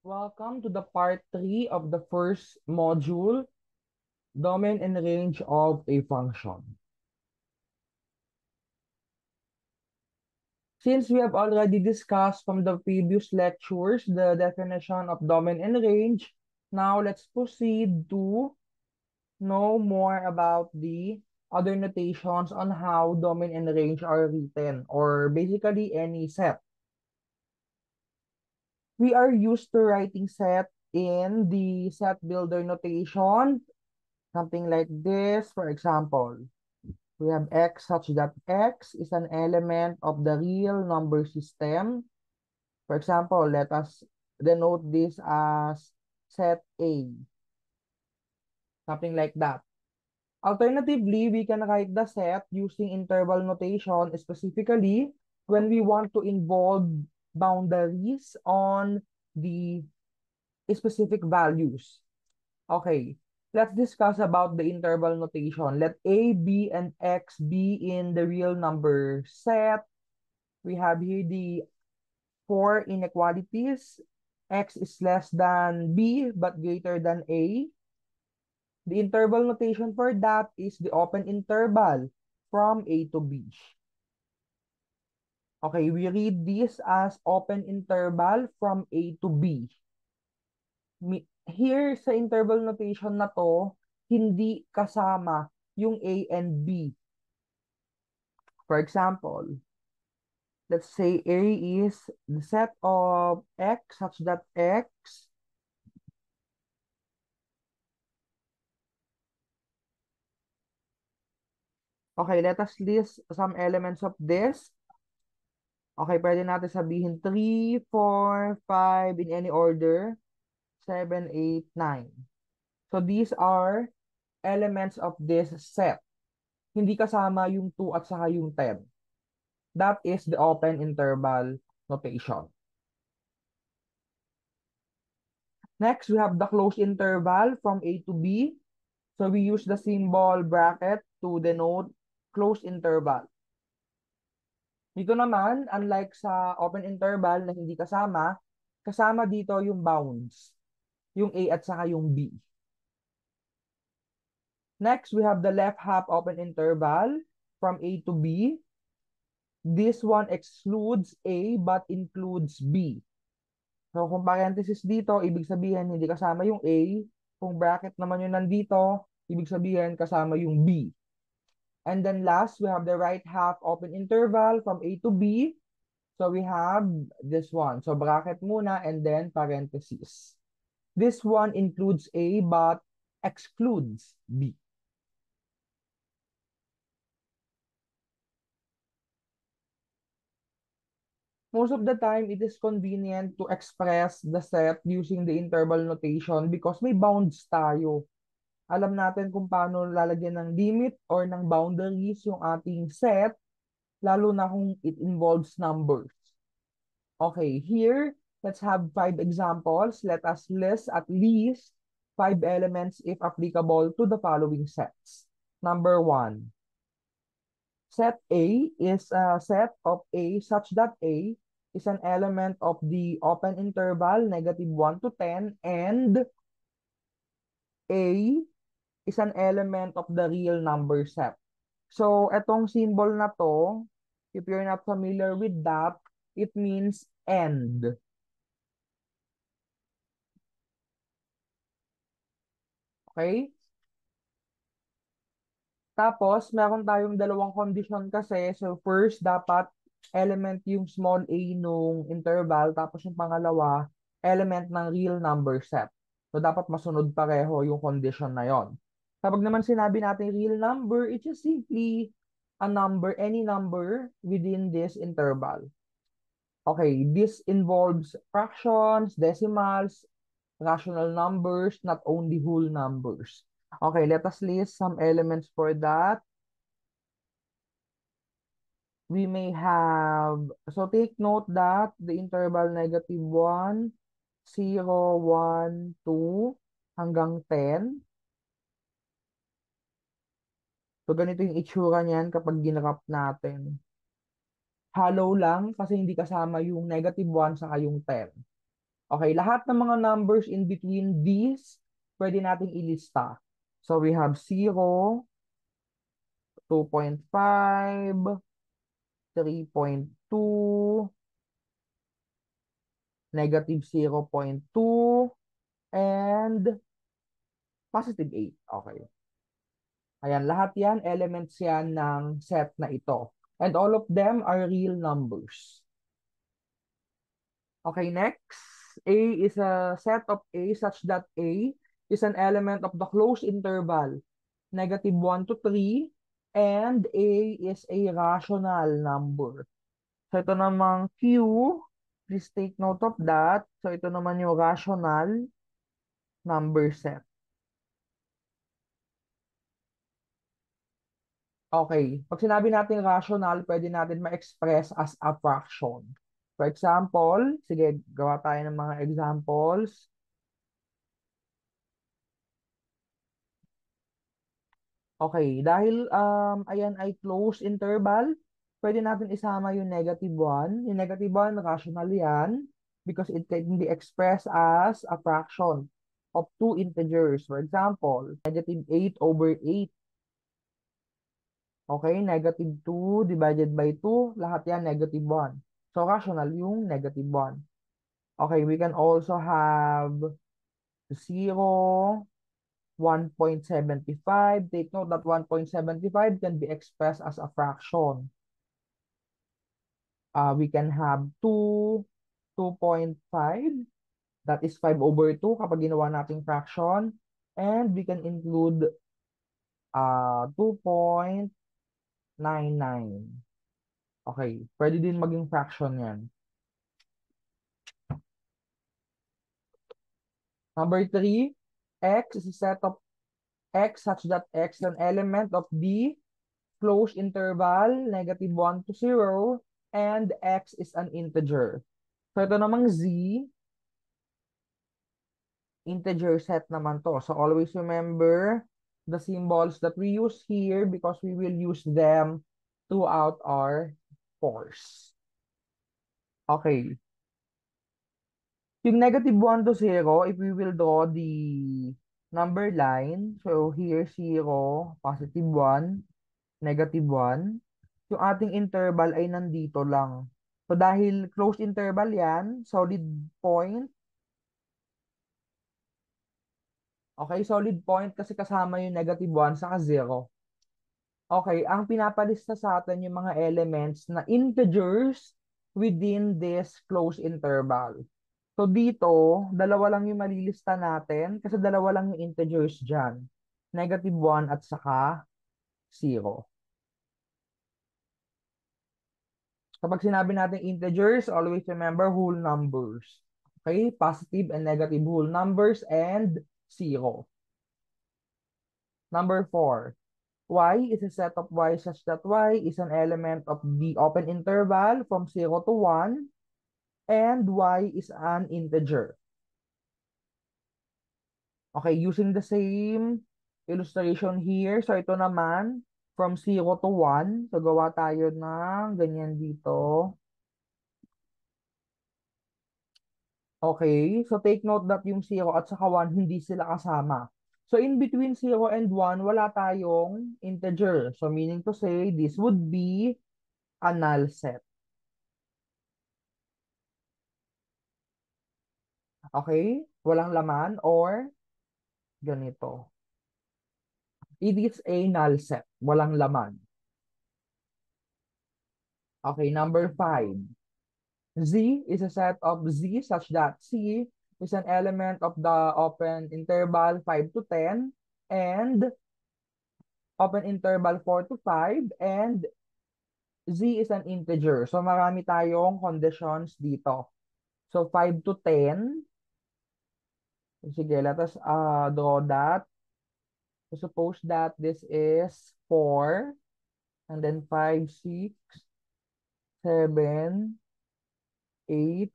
Welcome to the part 3 of the first module, domain and range of a function. Since we have already discussed from the previous lectures the definition of domain and range, now let's proceed to know more about the other notations on how domain and range are written, or basically any set. We are used to writing set in the set builder notation, something like this. For example, we have x such that x is an element of the real number system. For example, let us denote this as set A, something like that. Alternatively, we can write the set using interval notation, specifically when we want to involve boundaries on the specific values. Okay, let's discuss about the interval notation. Let A, B, and X be in the real number set. We have here the four inequalities. X is less than B but greater than A. The interval notation for that is the open interval from A to B. Okay, we read this as open interval from A to B. Here sa interval notation na to, hindi kasama yung A and B. For example, let's say A is the set of X such that X okay, let us list some elements of this. Okay, pwede natin sabihin 3, 4, 5 in any order, 7, 8, 9. So these are elements of this set. Hindi kasama yung 2 at saka yung 10. That is the open interval notation. Next, we have the closed interval from A to B. So we use the symbol bracket to denote closed interval. Dito naman, unlike sa open interval na hindi kasama, kasama dito yung bounds, yung A at saka yung B. Next, we have the left half open interval from A to B. This one excludes A but includes B. So kung parenthesis dito, ibig sabihin hindi kasama yung A. Kung bracket naman yung nandito, ibig sabihin kasama yung B. And then last, we have the right half open interval from A to B. So we have this one. So bracket muna and then parenthesis. This one includes A but excludes B. Most of the time, it is convenient to express the set using the interval notation because may bounds tayo. Alam natin kung paano lalagyan ng limit or ng boundaries yung ating set, lalo na kung it involves numbers. Okay, here, let's have 5 examples. Let us list at least 5 elements if applicable to the following sets. Number 1, set A is a set of A such that A is an element of the open interval -1 to 10 and A is an element of the real number set. So, etong symbol na to, if you're not familiar with that, it means end. Okay? Tapos, meron tayong dalawang condition kasi. So, first, dapat element yung small a nung interval. Tapos, yung pangalawa, element ng real number set. So, dapat masunod pareho yung condition na yon. Kapag naman sinabi natin real number, it's just simply a number, any number within this interval. Okay, this involves fractions, decimals, rational numbers, not only whole numbers. Okay, let us list some elements for that. We may have, so take note that the interval -1, 0, 1, 2, hanggang 10. So ganito yung itsura niyan kapag ginrap natin. Hollow lang kasi hindi kasama yung -1 saka yung 10. Okay, lahat ng mga numbers in between these, pwede nating ilista. So we have 0, 2.5, 3.2, negative 0.2, and positive 8. Okay. Ayan, lahat yan, elements yan ng set na ito. And all of them are real numbers. Okay, next. A is a set of A such that A is an element of the closed interval, negative 1 to 3, and A is a rational number. So ito namang Q, please take note of that. So ito naman yung rational number set. Okay, pag sinabi natin rational, pwede natin ma-express as a fraction. For example, sige, gawa tayo ng mga examples. Okay, dahil ayan ay closed interval, pwede natin isama yung negative 1. Yung negative 1, rational yan because it can be expressed as a fraction of two integers. For example, negative 8 over 8. Okay, negative 2 divided by 2, lahat yan negative 1. So, rational yung negative 1. Okay, we can also have 0, 1.75. Take note that 1.75 can be expressed as a fraction. We can have 2, 2.5. That is 5 over 2 kapag ginawa nating fraction. And we can include 2.99. Okay, pwede din maging fraction yan. Number 3, x is a set of x such that x is an element of the closed interval, negative 1 to 0, and x is an integer. So ito namang z, integer set naman to. So always remember the symbols that we use here because we will use them throughout our course. Okay. Yung negative 1 to 0, if we will draw the number line, so here 0, positive 1, negative 1, yung ating interval ay nandito lang. So dahil closed interval yan, solid point. Okay, solid point kasi kasama yung negative 1 saka 0. Okay, ang pinapalista sa atin yung mga elements na integers within this closed interval. So dito, dalawa lang yung malilista natin kasi dalawa lang yung integers dyan. Negative 1 at saka 0. Kapag sinabi natin integers, always remember whole numbers. Okay? Positive and negative whole numbers and 0. Number 4. Y is a set of y such that y is an element of the open interval from 0 to 1 and y is an integer. Okay, using the same illustration here. So ito naman, from 0 to 1. So gawa tayo ng ganyan dito. Okay, so take note that yung 0 at saka 1, hindi sila kasama. So in between 0 and 1, wala tayong integer. So meaning to say, this would be a null set. Okay? Walang laman or ganito. It is a null set. Walang laman. Okay, number 5. Z is a set of Z such that C is an element of the open interval 5 to 10 and open interval 4 to 5 and Z is an integer. So marami tayong conditions dito. So 5 to 10. Sige, let us draw that. So suppose that this is 4 and then 5, 6, 7, 8,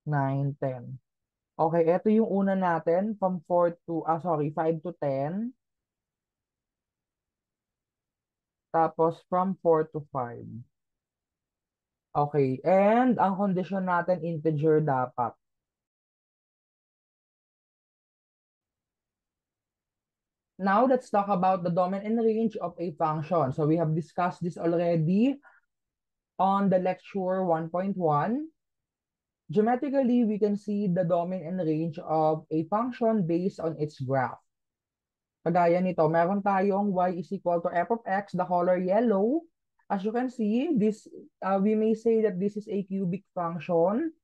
9, 10. Okay, ito yung una natin from 4 to, 5 to 10. Tapos from 4 to 5. Okay, and ang condition natin integer dapat. Now, let's talk about the domain and range of a function. So we have discussed this already on the lecture 1.1. Geometrically, we can see the domain and range of a function based on its graph. Kagaya nito, meron tayong y is equal to f of x, the color yellow. As you can see, this we may say that this is a cubic function,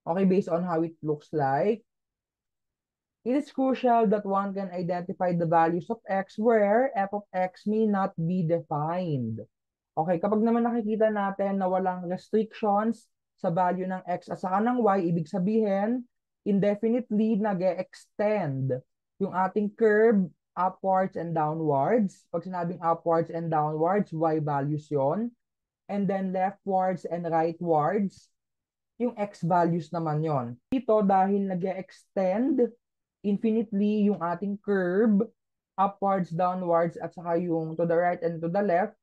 okay, based on how it looks like. It is crucial that one can identify the values of x where f of x may not be defined. Okay, kapag naman nakikita natin na walang restrictions sa value ng x at saka ng y, ibig sabihin, indefinitely nag-extend yung ating curve upwards and downwards. Pag sinabing upwards and downwards, y values yon. And then leftwards and rightwards, yung x values naman yon. Dito, dahil nag-extend infinitely yung ating curve, upwards, downwards, at saka yung to the right and to the left,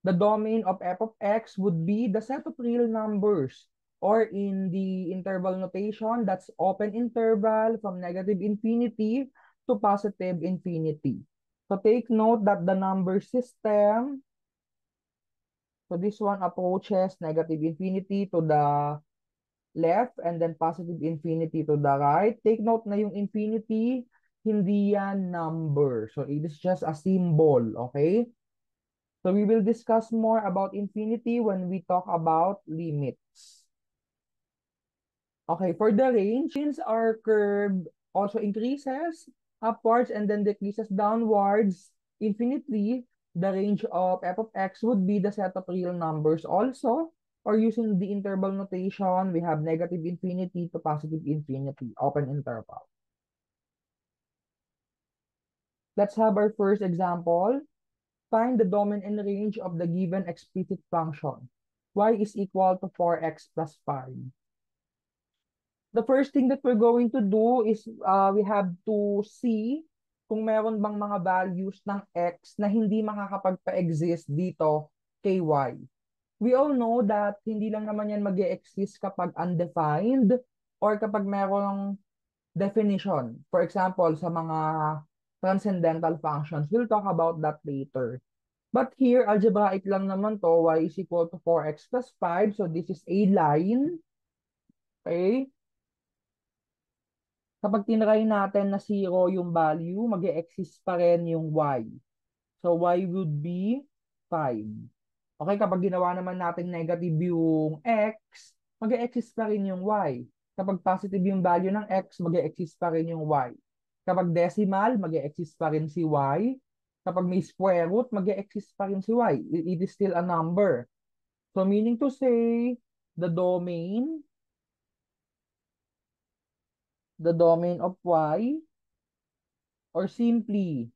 the domain of f of x would be the set of real numbers, or in the interval notation, that's open interval from negative infinity to positive infinity. So take note that the number system, so this one approaches negative infinity to the left and then positive infinity to the right. Take note na yung infinity, hindi yan number. So it is just a symbol, okay? So we will discuss more about infinity when we talk about limits. Okay, for the range, since our curve also increases upwards and then decreases downwards infinitely, the range of f of x would be the set of real numbers also. Or using the interval notation, we have negative infinity to positive infinity, open interval. Let's have our first example. Find the domain and range of the given explicit function. Y is equal to 4x plus 5. The first thing that we're going to do is we have to see kung meron bang mga values ng x na hindi makakapagpa-exist dito kay y. We all know that hindi lang naman yan mag-e-exist kapag undefined or kapag merong definition. For example, sa mga transcendental functions, we'll talk about that later. But here, algebraic lang naman to, y is equal to 4x plus 5. So this is a line. Okay? Kapag tinry natin na 0 yung value, mag-e-exist pa rin yung y. So y would be 5. Okay, kapag ginawa naman natin negative yung x, mag-e-exist pa rin yung y. Kapag positive yung value ng x, mag-e-exist pa rin yung y. Kapag decimal, mag-e-exist pa rin si y. Kapag may square root, mag-e-exist pa rin si y. It is still a number. So meaning to say, the domain of y, or simply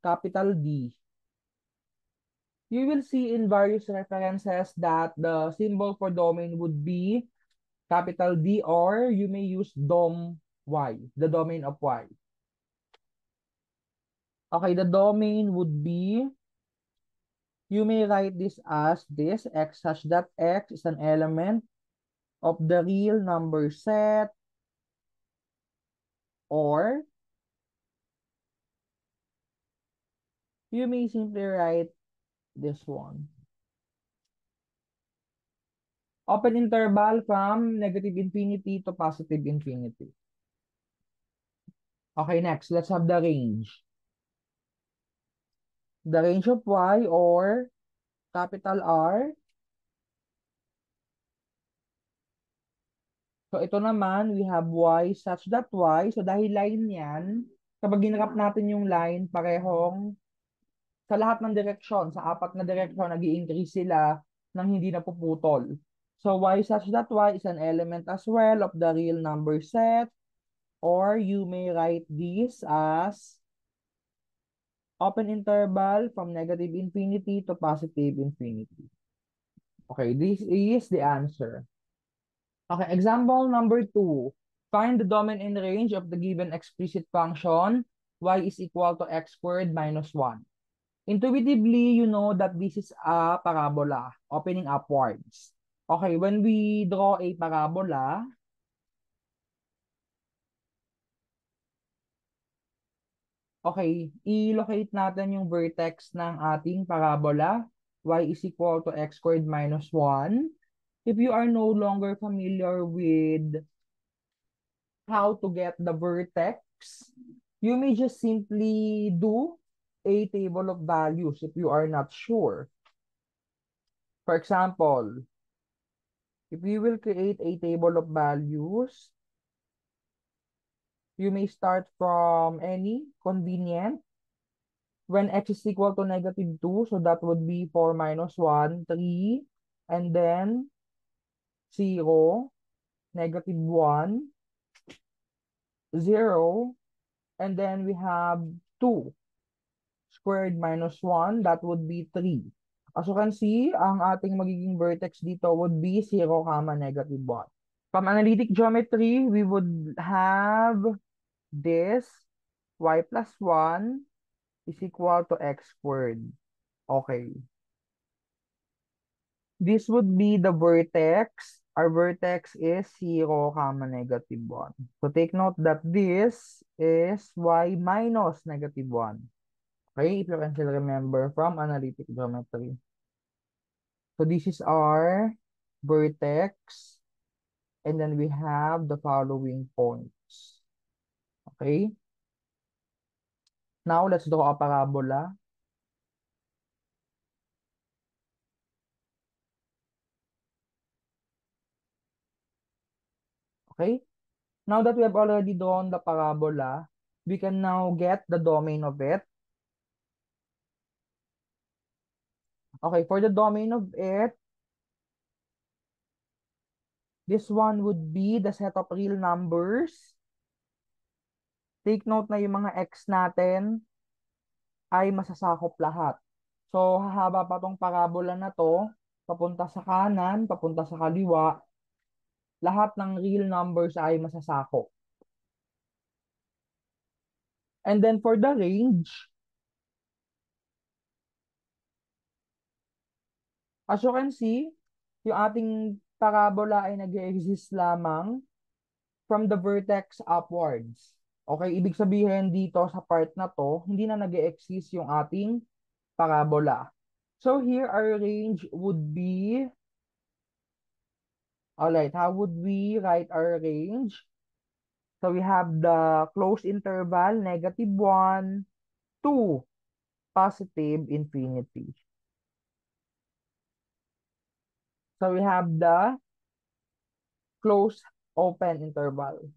capital D, you will see in various references that the symbol for domain would be capital D, or you may use dom y, the domain of y. Okay, the domain would be, you may write this as this, x such that x is an element of the real number set, or you may simply write this one. Open interval from negative infinity to positive infinity. Okay, next, let's have the range. The range of y, or capital R. So ito naman, we have y such that y. So dahil line yan, kapag ginrap natin yung line, parehong sa lahat ng direksyon, sa apat na direksyon, nag-i-increase sila nang hindi napuputol. So y such that y is an element as well of the real number set, or you may write this as open interval from negative infinity to positive infinity. Okay, this is the answer. Okay, example number 2. Find the domain and range of the given explicit function y is equal to x squared minus 1. Intuitively, you know that this is a parabola opening upwards. Okay, when we draw a parabola, okay, i-locate natin yung vertex ng ating parabola. Y is equal to x squared minus 1. If you are no longer familiar with how to get the vertex, you may just simply do a table of values if you are not sure. For example, if you will create a table of values, you may start from any convenient when x is equal to negative 2. So that would be 4 minus 1, 3, and then 0, negative 1, 0, and then we have 2 squared minus 1, that would be 3. As you can see, ang ating magiging vertex dito would be 0, negative 1. From analytic geometry, we would have this y plus 1 is equal to x squared. Okay. This would be the vertex. Our vertex is 0, negative 1. So take note that this is y minus negative 1. Okay, if you can still remember from analytic geometry. So this is our vertex. And then we have the following points. Okay. Now let's draw a parabola. Okay. Now that we have already drawn the parabola, we can now get the domain of it. Okay, for the domain of it, this one would be the set of real numbers. Take note na yung mga x natin ay masasakop lahat. So, hahaba pa tong parabola na to, papunta sa kanan, papunta sa kaliwa, lahat ng real numbers ay masasakop. And then for the range, as you can see, yung ating parabola ay nag-exist lamang from the vertex upwards. Okay, ibig sabihin dito sa part na to, hindi na nag-exist yung ating parabola. So here our range would be, alright, how would we write our range? So we have the closed interval, negative 1 to positive infinity. So we have the closed open interval.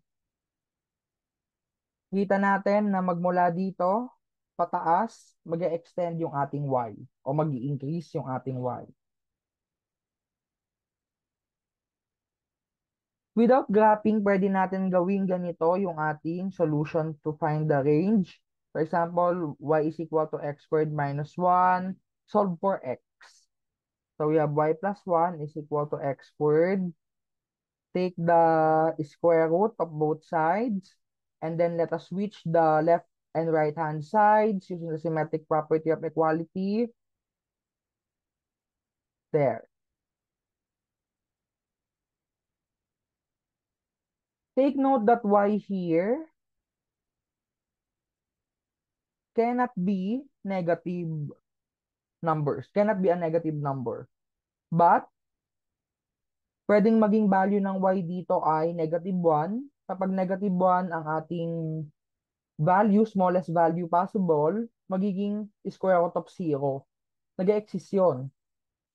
Kita natin na magmula dito, pataas, mag-extend yung ating y o mag-increase yung ating y. Without graphing, pwede natin gawin ganito yung ating solution to find the range. For example, y is equal to x squared minus 1. Solve for x. So we have y plus 1 is equal to x squared. Take the square root of both sides. And then let us switch the left and right hand sides using the symmetric property of equality. There. Take note that y here cannot be negative numbers. Cannot be a negative number. But, pwedeng maging value ng y dito ay negative 1. Kapag negative 1 ang ating value, smallest value possible, magiging square root of 0. Nag-exist yun.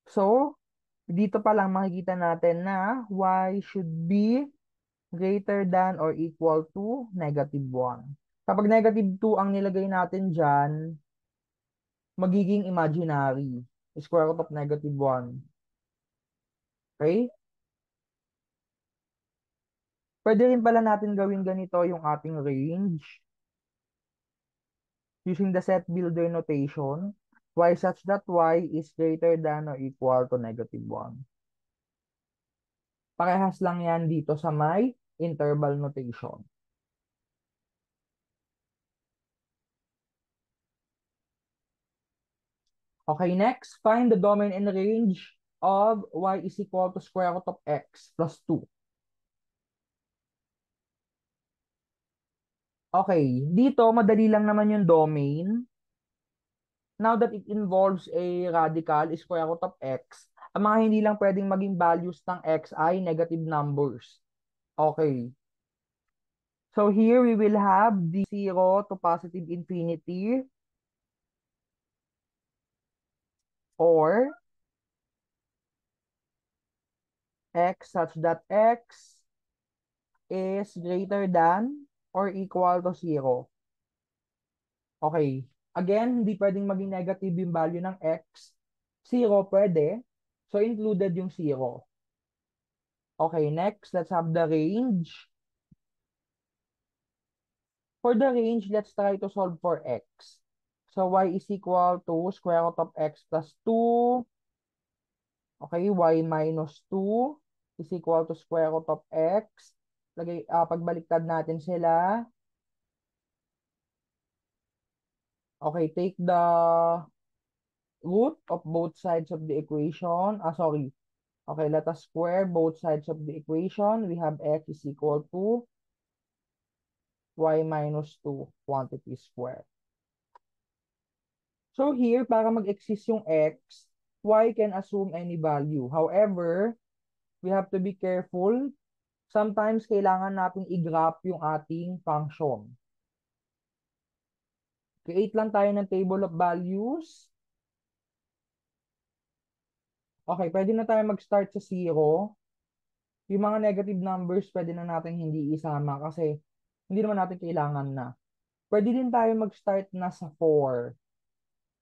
So, dito pa lang makikita natin na y should be greater than or equal to negative 1. Kapag negative 2 ang nilagay natin dyan, magiging imaginary. Square root of negative 1. Okay? Pwede rin pala natin gawin ganito yung ating range using the set builder notation, y such that y is greater than or equal to negative 1. Parehas lang yan dito sa may interval notation. Okay, next, find the domain and range of y is equal to square root of x plus 2. Okay, dito madali lang naman yung domain. Now that it involves a radical, square root of x, ang mga hindi lang pwedeng maging values ng x ay negative numbers. Okay. So here we will have the 0 to positive infinity or x such that x is greater than or equal to 0. Okay. Again, hindi pwedeng maging negative yung value ng x. 0 pwede. So included yung 0. Okay, next, let's have the range. For the range, let's try to solve for x. So y is equal to square root of x plus 2. Okay, y minus 2 is equal to square root of x. Pagbaliktad natin sila. Okay, take the root of both sides of the equation. Sorry. Okay, let us square both sides of the equation. We have x is equal to y minus 2 quantity square. So here, para mag-exist yung x, y can assume any value. However, we have to be careful. Sometimes kailangan natin i-graph yung ating function. Create lang tayo ng table of values. Okay, pwede na tayo mag-start sa 0. Yung mga negative numbers, pwede na natin hindi isama kasi hindi naman natin kailangan na. Pwede din tayo mag-start na sa 4.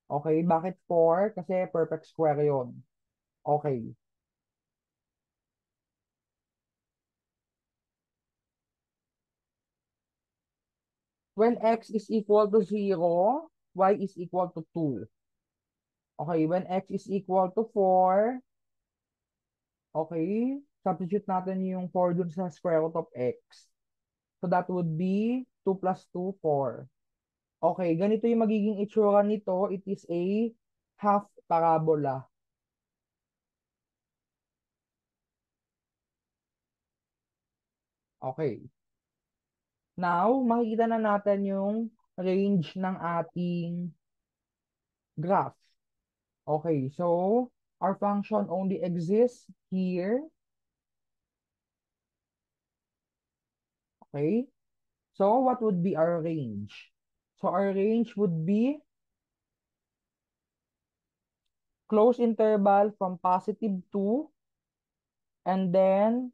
Okay, bakit 4? Kasi perfect square yon. Okay. When x is equal to 0, y is equal to 2. Okay, when x is equal to 4, okay, substitute natin yung 4 dun sa square root of x. So that would be 2 plus 2, 4. Okay, ganito yung magiging itsura nito. It is a half parabola. Okay. Now, makikita na natin yung range ng ating graph. Okay, so our function only exists here. Okay, so what would be our range? So our range would be close interval from positive 2 and then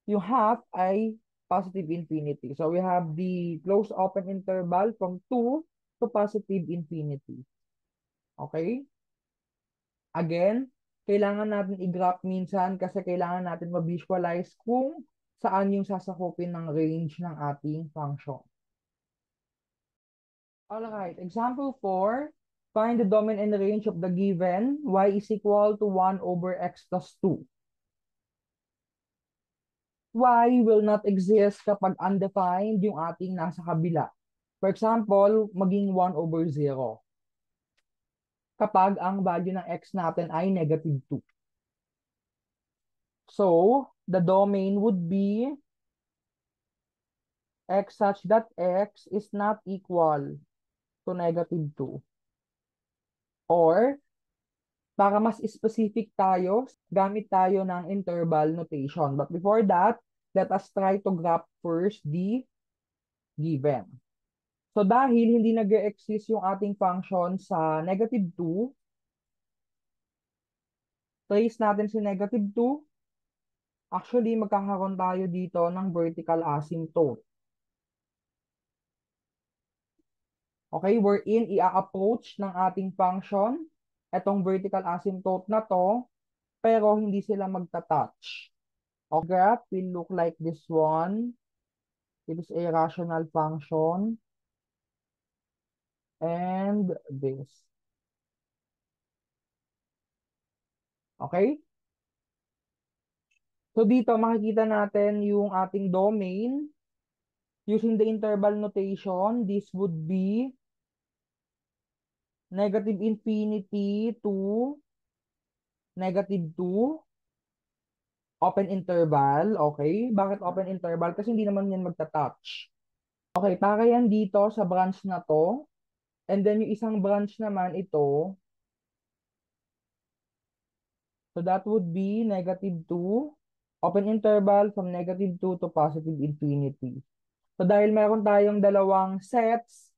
yung half ay positive infinity. So we have the close open interval from 2 to positive infinity. Okay? Again, kailangan natin i-graph minsan kasi kailangan natin ma-visualize kung saan yung sasakupin ng range ng ating function. Alright, example 4. Find the domain and range of the given y is equal to 1 over x plus 2. Y will not exist kapag undefined yung ating nasa kabila. For example, maging 1 over 0. Kapag ang value ng x natin ay negative 2. So, the domain would be x such that x is not equal to negative 2. Or, para mas specific tayo, gamit tayo ng interval notation. But before that, let us try to graph first the given. So dahil hindi nag-exist yung ating function sa negative 2, trace natin si negative 2. Actually, magkakaroon tayo dito ng vertical asymptote. Okay, wherein i-approach ng ating function itong vertical asymptote na to, pero hindi sila magta-touch. Okay, graph will look like this one. It is a rational function. And this. Okay? So dito makikita natin yung ating domain. Using the interval notation, this would be negative infinity to negative 2, open interval, okay? Bakit open interval? Kasi hindi naman yan magta-touch. Okay, para yan dito sa branch na to. And then yung isang branch naman ito, so that would be negative 2, open interval from negative 2 to positive infinity. So dahil meron tayong dalawang sets,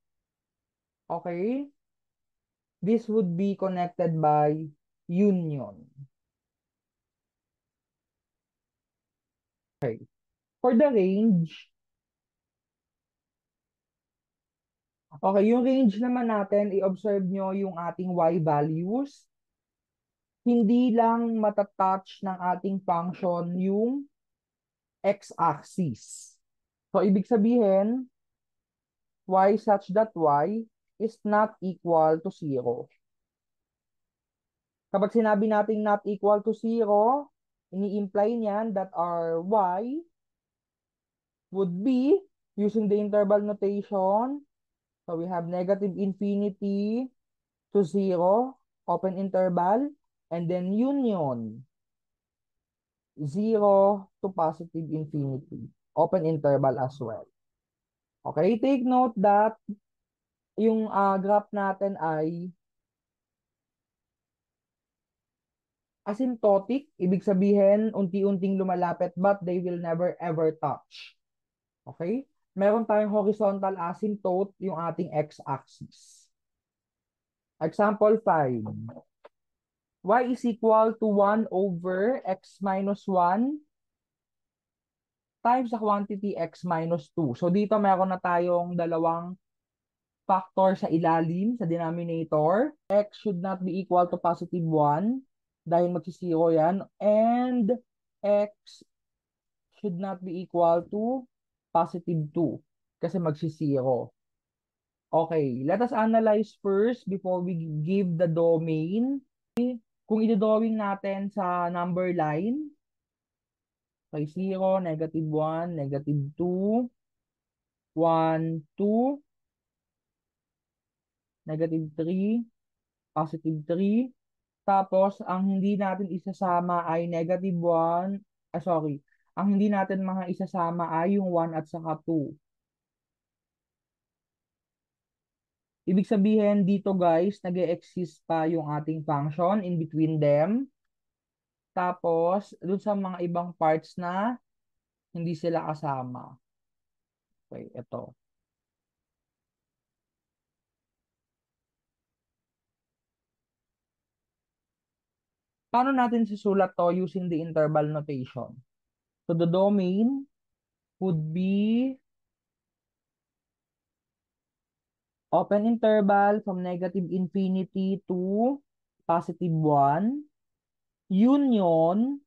okay, this would be connected by union. Okay. For the range, okay, yung range naman natin, i-observe nyo yung ating y values. Hindi lang matatouch ng ating function yung x-axis. So, ibig sabihin, y such that y is not equal to 0. Kapag sinabi nating not equal to 0, ini-imply niyan that our y would be, using the interval notation, so we have negative infinity to 0, open interval, and then union, 0 to positive infinity, open interval as well. Okay, take note that yung graph natin ay asymptotic, ibig sabihin unti-unting lumalapit but they will never ever touch. Okay? Meron tayong horizontal asymptote, yung ating x-axis. Example 5. Y is equal to 1 over x minus 1 times the quantity x minus 2. So dito meron na tayong dalawang factor sa ilalim, sa denominator. X should not be equal to positive 1 dahil magsisiro yan. And x should not be equal to positive 2 kasi magsisiro. Okay, let us analyze first before we give the domain. Kung i-drawing natin sa number line, okay, 0, negative 1, negative 2, 1, 2, negative 3, positive 3. Tapos, ang hindi natin isasama ay negative 1, sorry, ang hindi natin mga isasama ay yung 1 at saka 2. Ibig sabihin dito guys, nag-e-exist pa yung ating function in between them. Tapos, dun sa mga ibang parts na hindi sila kasama. Okay, ito. Paano natin susulat to using the interval notation? So, the domain would be open interval from negative infinity to positive 1. Union,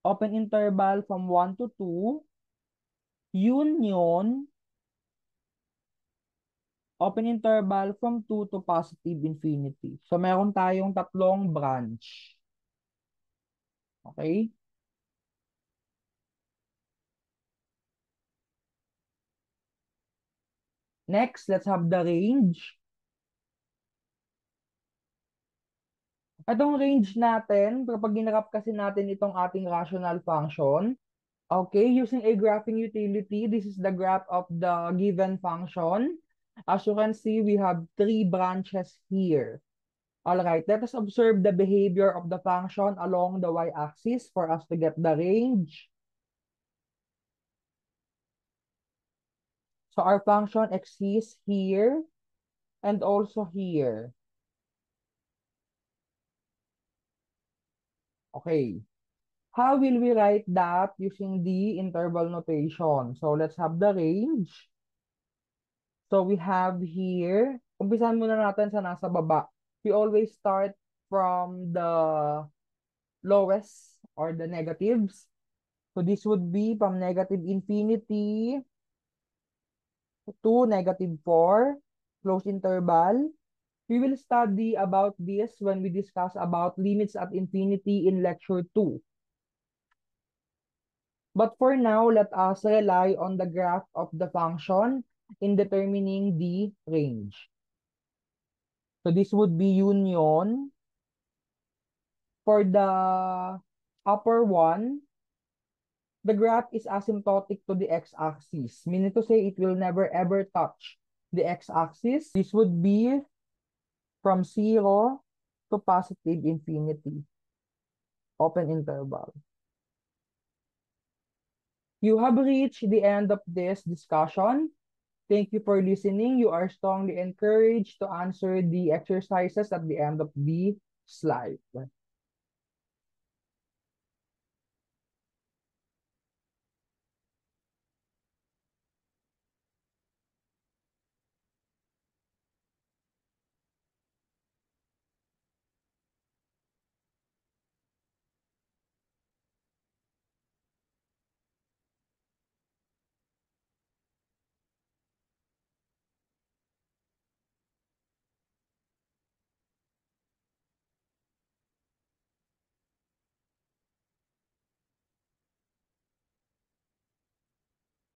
open interval from 1 to 2. Union, open interval from 2 to positive infinity. So, meron tayong tatlong branch. Okay? Next, let's have the range. Itong range natin, kapag ginrap kasi natin itong ating rational function, okay, using a graphing utility, this is the graph of the given function. As you can see, we have 3 branches here. All right, let us observe the behavior of the function along the y-axis for us to get the range. So our function exists here and also here. Okay. How will we write that using the interval notation? So let's have the range. So we have here, umpisahan muna natin sa nasa baba. We always start from the lowest or the negatives. So this would be from negative infinity to negative 4, close interval. We will study about this when we discuss about limits at infinity in lecture 2. But for now, let us rely on the graph of the function in determining the range. So this would be union. For the upper one, the graph is asymptotic to the x-axis, meaning to say it will never ever touch the x-axis. This would be from 0 to positive infinity, open interval. You have reached the end of this discussion. Thank you for listening. You are strongly encouraged to answer the exercises at the end of the slide.